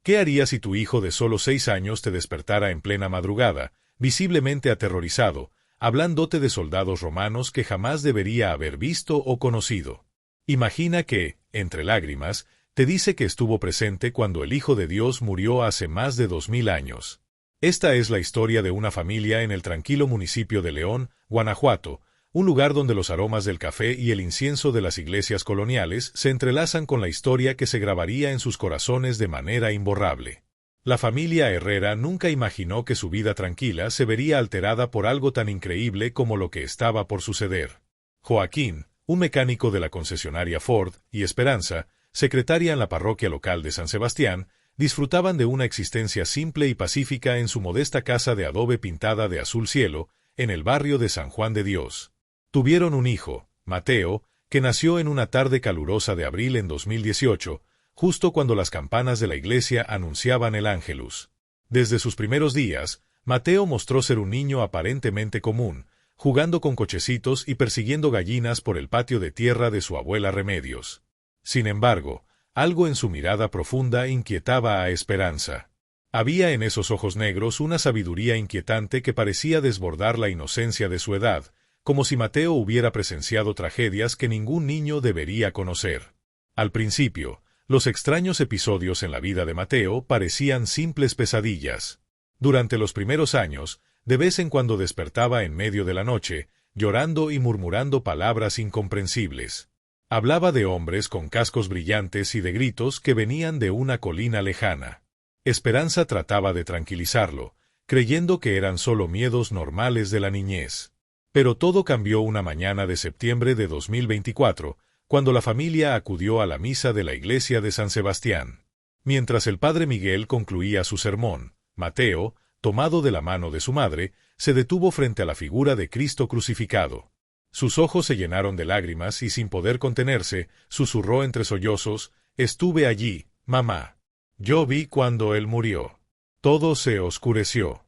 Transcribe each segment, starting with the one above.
¿Qué harías si tu hijo de solo 6 años te despertara en plena madrugada, visiblemente aterrorizado, hablándote de soldados romanos que jamás debería haber visto o conocido? Imagina que, entre lágrimas, te dice que estuvo presente cuando el Hijo de Dios murió hace más de 2000 años. Esta es la historia de una familia en el tranquilo municipio de León, Guanajuato, un lugar donde los aromas del café y el incienso de las iglesias coloniales se entrelazan con la historia que se grabaría en sus corazones de manera imborrable. La familia Herrera nunca imaginó que su vida tranquila se vería alterada por algo tan increíble como lo que estaba por suceder. Joaquín, un mecánico de la concesionaria Ford, y Esperanza, secretaria en la parroquia local de San Sebastián, disfrutaban de una existencia simple y pacífica en su modesta casa de adobe pintada de azul cielo, en el barrio de San Juan de Dios. Tuvieron un hijo, Mateo, que nació en una tarde calurosa de abril en 2018, justo cuando las campanas de la iglesia anunciaban el Ángelus. Desde sus primeros días, Mateo mostró ser un niño aparentemente común, jugando con cochecitos y persiguiendo gallinas por el patio de tierra de su abuela Remedios. Sin embargo, algo en su mirada profunda inquietaba a Esperanza. Había en esos ojos negros una sabiduría inquietante que parecía desbordar la inocencia de su edad, como si Mateo hubiera presenciado tragedias que ningún niño debería conocer. Al principio, los extraños episodios en la vida de Mateo parecían simples pesadillas. Durante los primeros años, de vez en cuando despertaba en medio de la noche, llorando y murmurando palabras incomprensibles. Hablaba de hombres con cascos brillantes y de gritos que venían de una colina lejana. Esperanza trataba de tranquilizarlo, creyendo que eran solo miedos normales de la niñez. Pero todo cambió una mañana de septiembre de 2024, cuando la familia acudió a la misa de la iglesia de San Sebastián. Mientras el padre Miguel concluía su sermón, Mateo, tomado de la mano de su madre, se detuvo frente a la figura de Cristo crucificado. Sus ojos se llenaron de lágrimas y sin poder contenerse, susurró entre sollozos: «Estuve allí, mamá. Yo vi cuando él murió. Todo se oscureció».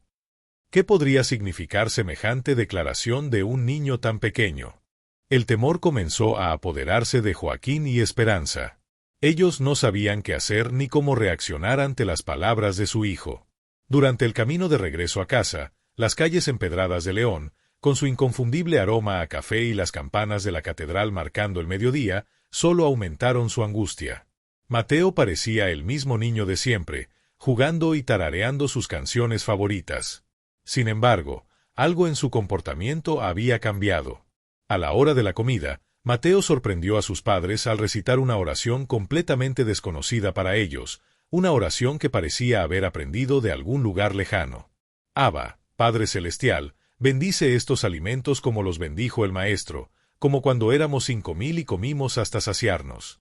¿Qué podría significar semejante declaración de un niño tan pequeño? El temor comenzó a apoderarse de Joaquín y Esperanza. Ellos no sabían qué hacer ni cómo reaccionar ante las palabras de su hijo. Durante el camino de regreso a casa, las calles empedradas de León, con su inconfundible aroma a café y las campanas de la catedral marcando el mediodía, solo aumentaron su angustia. Mateo parecía el mismo niño de siempre, jugando y tarareando sus canciones favoritas. Sin embargo, algo en su comportamiento había cambiado. A la hora de la comida, Mateo sorprendió a sus padres al recitar una oración completamente desconocida para ellos, una oración que parecía haber aprendido de algún lugar lejano. «Abba, Padre Celestial, bendice estos alimentos como los bendijo el Maestro, como cuando éramos 5000 y comimos hasta saciarnos».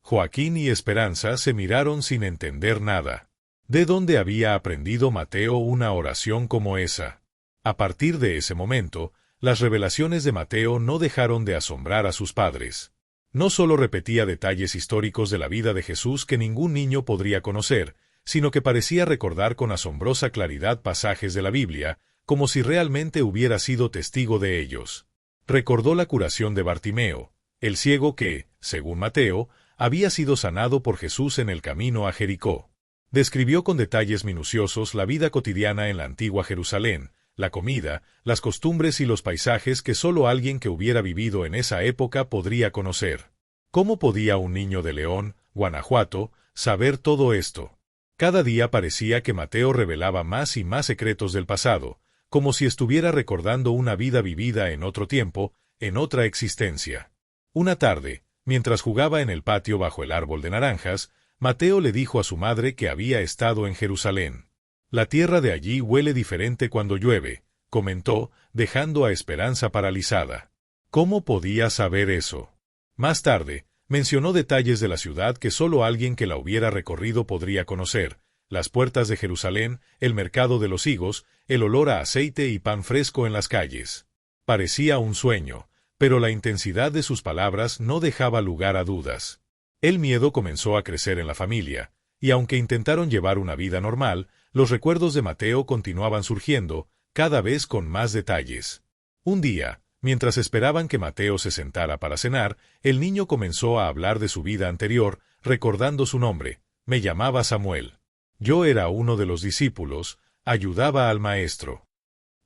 Joaquín y Esperanza se miraron sin entender nada. ¿De dónde había aprendido Mateo una oración como esa? A partir de ese momento, las revelaciones de Mateo no dejaron de asombrar a sus padres. No solo repetía detalles históricos de la vida de Jesús que ningún niño podría conocer, sino que parecía recordar con asombrosa claridad pasajes de la Biblia, como si realmente hubiera sido testigo de ellos. Recordó la curación de Bartimeo, el ciego que, según Mateo, había sido sanado por Jesús en el camino a Jericó. Describió con detalles minuciosos la vida cotidiana en la antigua Jerusalén, la comida, las costumbres y los paisajes que solo alguien que hubiera vivido en esa época podría conocer. ¿Cómo podía un niño de León, Guanajuato, saber todo esto? Cada día parecía que Mateo revelaba más y más secretos del pasado, como si estuviera recordando una vida vivida en otro tiempo, en otra existencia. Una tarde, mientras jugaba en el patio bajo el árbol de naranjas, Mateo le dijo a su madre que había estado en Jerusalén. «La tierra de allí huele diferente cuando llueve», comentó, dejando a Esperanza paralizada. ¿Cómo podía saber eso? Más tarde, mencionó detalles de la ciudad que solo alguien que la hubiera recorrido podría conocer: las puertas de Jerusalén, el mercado de los higos, el olor a aceite y pan fresco en las calles. Parecía un sueño, pero la intensidad de sus palabras no dejaba lugar a dudas. El miedo comenzó a crecer en la familia, y aunque intentaron llevar una vida normal, los recuerdos de Mateo continuaban surgiendo, cada vez con más detalles. Un día, mientras esperaban que Mateo se sentara para cenar, el niño comenzó a hablar de su vida anterior, recordando su nombre: «Me llamaba Samuel. Yo era uno de los discípulos, ayudaba al maestro.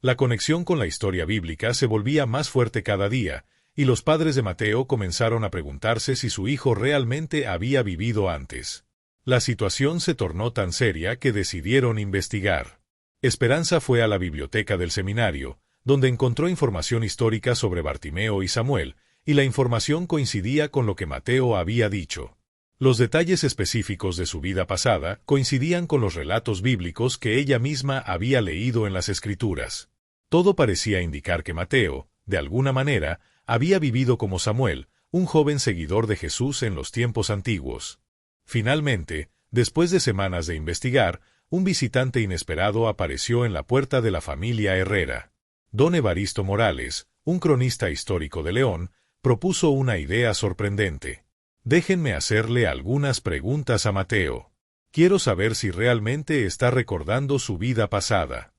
La conexión con la historia bíblica se volvía más fuerte cada día, y los padres de Mateo comenzaron a preguntarse si su hijo realmente había vivido antes. La situación se tornó tan seria que decidieron investigar. Esperanza fue a la biblioteca del seminario, donde encontró información histórica sobre Bartimeo y Samuel, y la información coincidía con lo que Mateo había dicho. Los detalles específicos de su vida pasada coincidían con los relatos bíblicos que ella misma había leído en las Escrituras. Todo parecía indicar que Mateo, de alguna manera, había vivido como Samuel, un joven seguidor de Jesús en los tiempos antiguos. Finalmente, después de semanas de investigar, un visitante inesperado apareció en la puerta de la familia Herrera. Don Evaristo Morales, un cronista histórico de León, propuso una idea sorprendente. Déjenme hacerle algunas preguntas a Mateo. Quiero saber si realmente está recordando su vida pasada.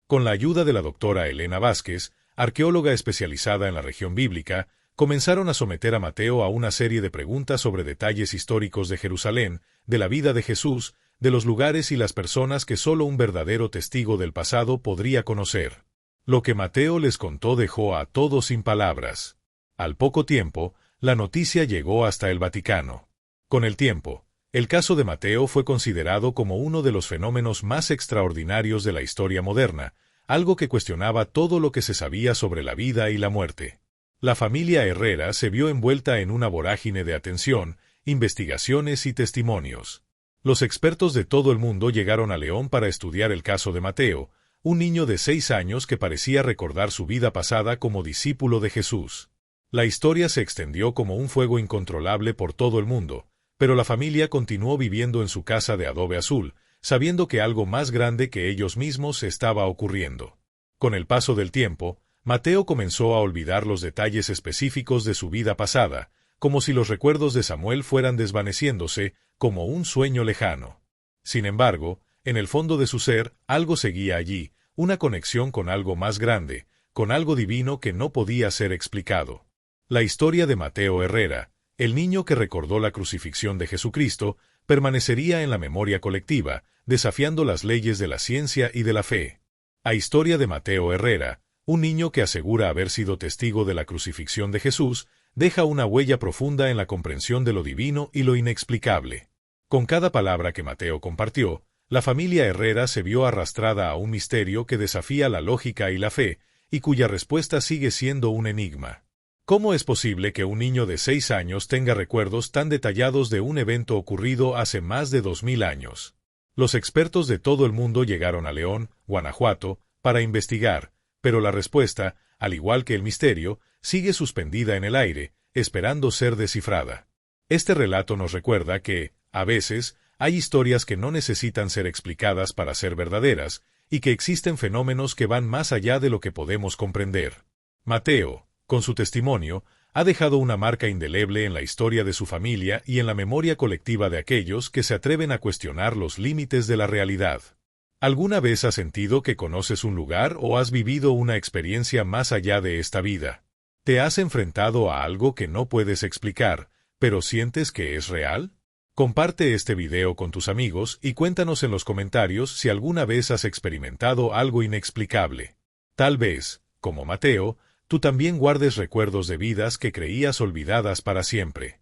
Con la ayuda de la doctora Elena Vázquez, arqueóloga especializada en la región bíblica, comenzaron a someter a Mateo a una serie de preguntas sobre detalles históricos de Jerusalén, de la vida de Jesús, de los lugares y las personas que solo un verdadero testigo del pasado podría conocer. Lo que Mateo les contó dejó a todos sin palabras. Al poco tiempo, la noticia llegó hasta el Vaticano. Con el tiempo, el caso de Mateo fue considerado como uno de los fenómenos más extraordinarios de la historia moderna, algo que cuestionaba todo lo que se sabía sobre la vida y la muerte. La familia Herrera se vio envuelta en una vorágine de atención, investigaciones y testimonios. Los expertos de todo el mundo llegaron a León para estudiar el caso de Mateo, un niño de 6 años que parecía recordar su vida pasada como discípulo de Jesús. La historia se extendió como un fuego incontrolable por todo el mundo, pero la familia continuó viviendo en su casa de adobe azul, sabiendo que algo más grande que ellos mismos estaba ocurriendo. Con el paso del tiempo, Mateo comenzó a olvidar los detalles específicos de su vida pasada, como si los recuerdos de Samuel fueran desvaneciéndose como un sueño lejano. Sin embargo, en el fondo de su ser, algo seguía allí, una conexión con algo más grande, con algo divino que no podía ser explicado. La historia de Mateo Herrera, el niño que recordó la crucifixión de Jesucristo, permanecería en la memoria colectiva, desafiando las leyes de la ciencia y de la fe. La historia de Mateo Herrera, un niño que asegura haber sido testigo de la crucifixión de Jesús, deja una huella profunda en la comprensión de lo divino y lo inexplicable. Con cada palabra que Mateo compartió, la familia Herrera se vio arrastrada a un misterio que desafía la lógica y la fe, y cuya respuesta sigue siendo un enigma. ¿Cómo es posible que un niño de 6 años tenga recuerdos tan detallados de un evento ocurrido hace más de 2000 años? Los expertos de todo el mundo llegaron a León, Guanajuato, para investigar, pero la respuesta, al igual que el misterio, sigue suspendida en el aire, esperando ser descifrada. Este relato nos recuerda que, a veces, hay historias que no necesitan ser explicadas para ser verdaderas, y que existen fenómenos que van más allá de lo que podemos comprender. Mateo, con su testimonio, ha dejado una marca indeleble en la historia de su familia y en la memoria colectiva de aquellos que se atreven a cuestionar los límites de la realidad. ¿Alguna vez has sentido que conoces un lugar o has vivido una experiencia más allá de esta vida? ¿Te has enfrentado a algo que no puedes explicar, pero sientes que es real? Comparte este video con tus amigos y cuéntanos en los comentarios si alguna vez has experimentado algo inexplicable. Tal vez, como Mateo, tú también guardes recuerdos de vidas que creías olvidadas para siempre.